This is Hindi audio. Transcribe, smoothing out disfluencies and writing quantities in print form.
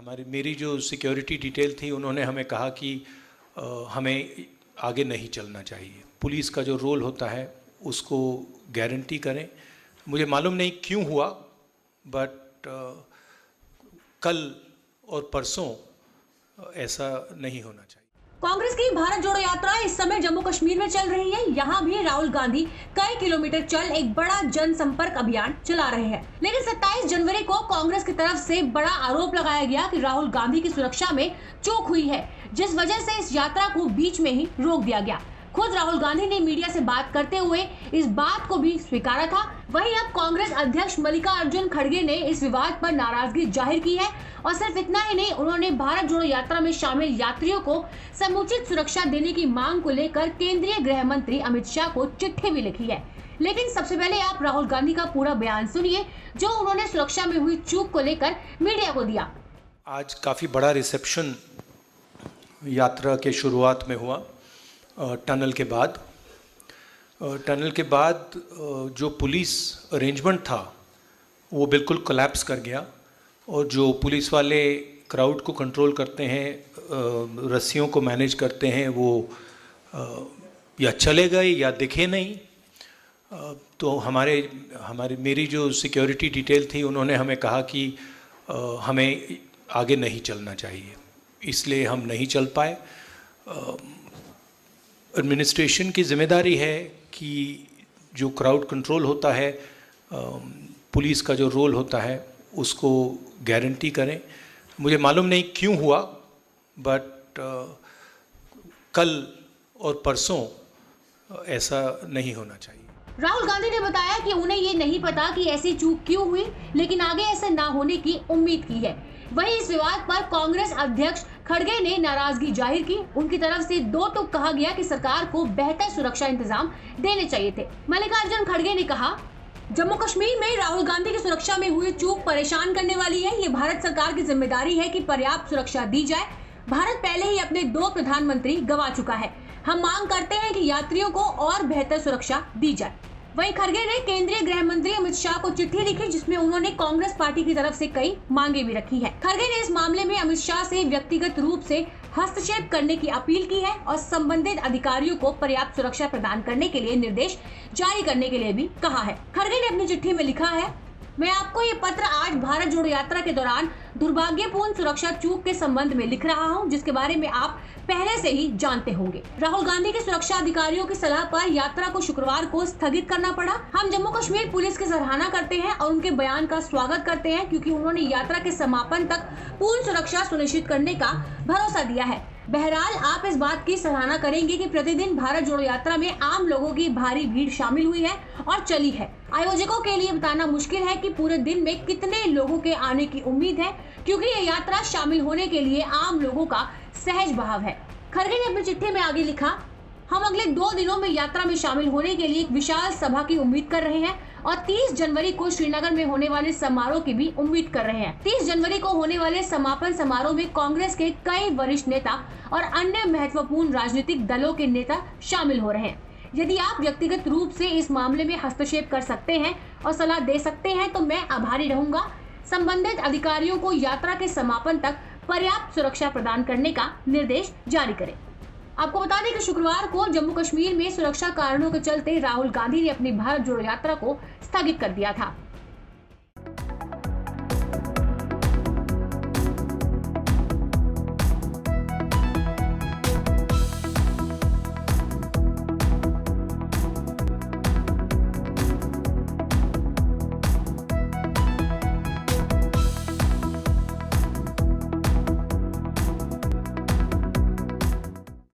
मेरी जो सिक्योरिटी डिटेल थी, उन्होंने हमें कहा कि हमें आगे नहीं चलना चाहिए। पुलिस का जो रोल होता है उसको गारंटी करें। मुझे मालूम नहीं क्यों हुआ, बट कल और परसों ऐसा नहीं होना चाहिए। कांग्रेस की भारत जोड़ो यात्रा इस समय जम्मू कश्मीर में चल रही है। यहाँ भी राहुल गांधी कई किलोमीटर चल एक बड़ा जनसंपर्क अभियान चला रहे हैं। लेकिन 27 जनवरी को कांग्रेस की तरफ से बड़ा आरोप लगाया गया कि राहुल गांधी की सुरक्षा में चूक हुई है, जिस वजह से इस यात्रा को बीच में ही रोक दिया गया। खुद राहुल गांधी ने मीडिया से बात करते हुए इस बात को भी स्वीकारा था। वहीं अब कांग्रेस अध्यक्ष मल्लिकार्जुन खड़गे ने इस विवाद पर नाराजगी जाहिर की है और सिर्फ इतना ही नहीं, उन्होंने भारत जोड़ो यात्रा में शामिल यात्रियों को समुचित सुरक्षा देने की मांग को लेकर केंद्रीय गृह मंत्री अमित शाह को चिट्ठी भी लिखी है। लेकिन सबसे पहले आप राहुल गांधी का पूरा बयान सुनिए, जो उन्होंने सुरक्षा में हुई चूक को लेकर मीडिया को दिया। आज काफ़ी बड़ा रिसेप्शन यात्रा के शुरुआत में हुआ। टनल के बाद जो पुलिस अरेंजमेंट था वो बिल्कुल कोलैप्स कर गया, और जो पुलिस वाले क्राउड को कंट्रोल करते हैं, रस्सियों को मैनेज करते हैं, वो या चले गए या दिखे नहीं। तो मेरी जो सिक्योरिटी डिटेल थी, उन्होंने हमें कहा कि हमें आगे नहीं चलना चाहिए, इसलिए हम नहीं चल पाए। एडमिनिस्ट्रेशन की जिम्मेदारी है कि जो क्राउड कंट्रोल होता है, पुलिस का जो रोल होता है उसको गारंटी करें। मुझे मालूम नहीं क्यों हुआ, बट कल और परसों ऐसा नहीं होना चाहिए। राहुल गांधी ने बताया कि उन्हें ये नहीं पता कि ऐसी चूक क्यों हुई, लेकिन आगे ऐसा ना होने की उम्मीद की है। वहीं इस विवाद पर कांग्रेस अध्यक्ष खड़गे ने नाराजगी जाहिर की। उनकी तरफ से दो टूक कहा गया कि सरकार को बेहतर सुरक्षा इंतजाम देने चाहिए थे। मल्लिकार्जुन खड़गे ने कहा, जम्मू कश्मीर में राहुल गांधी की सुरक्षा में हुई चूक परेशान करने वाली है। ये भारत सरकार की जिम्मेदारी है कि पर्याप्त सुरक्षा दी जाए। भारत पहले ही अपने 2 प्रधानमंत्री गंवा चुका है। हम मांग करते हैं कि यात्रियों को और बेहतर सुरक्षा दी जाए। वहीं खड़गे ने केंद्रीय गृह मंत्री अमित शाह को चिट्ठी लिखी, जिसमें उन्होंने कांग्रेस पार्टी की तरफ से कई मांगे भी रखी है। खड़गे ने इस मामले में अमित शाह से व्यक्तिगत रूप से हस्तक्षेप करने की अपील की है और संबंधित अधिकारियों को पर्याप्त सुरक्षा प्रदान करने के लिए निर्देश जारी करने के लिए भी कहा है। खड़गे ने अपनी चिट्ठी में लिखा है, मैं आपको ये पत्र आज भारत जोड़ो यात्रा के दौरान दुर्भाग्यपूर्ण सुरक्षा चूक के संबंध में लिख रहा हूं, जिसके बारे में आप पहले से ही जानते होंगे। राहुल गांधी के सुरक्षा अधिकारियों की सलाह पर यात्रा को शुक्रवार को स्थगित करना पड़ा। हम जम्मू कश्मीर पुलिस की सराहना करते हैं और उनके बयान का स्वागत करते हैं, क्योंकि उन्होंने यात्रा के समापन तक पूर्ण सुरक्षा सुनिश्चित करने का भरोसा दिया है। बहरहाल आप इस बात की सराहना करेंगे कि प्रतिदिन भारत जोड़ो यात्रा में आम लोगों की भारी भीड़ शामिल हुई है और चली है। आयोजकों के लिए बताना मुश्किल है कि पूरे दिन में कितने लोगों के आने की उम्मीद है, क्योंकि ये यात्रा शामिल होने के लिए आम लोगों का सहज बहाव है। खड़गे ने अपनी चिट्ठी में आगे लिखा, हम अगले 2 दिनों में यात्रा में शामिल होने के लिए एक विशाल सभा की उम्मीद कर रहे हैं और 30 जनवरी को श्रीनगर में होने वाले समारोह की भी उम्मीद कर रहे हैं। 30 जनवरी को होने वाले समापन समारोह में कांग्रेस के कई वरिष्ठ नेता और अन्य महत्वपूर्ण राजनीतिक दलों के नेता शामिल हो रहे हैं। यदि आप व्यक्तिगत रूप से इस मामले में हस्तक्षेप कर सकते हैं और सलाह दे सकते हैं तो मैं आभारी रहूंगा। संबंधित अधिकारियों को यात्रा के समापन तक पर्याप्त सुरक्षा प्रदान करने का निर्देश जारी करें। आपको बता दें कि शुक्रवार को जम्मू कश्मीर में सुरक्षा कारणों के चलते राहुल गांधी ने अपनी भारत जोड़ो यात्रा को स्थगित कर दिया था।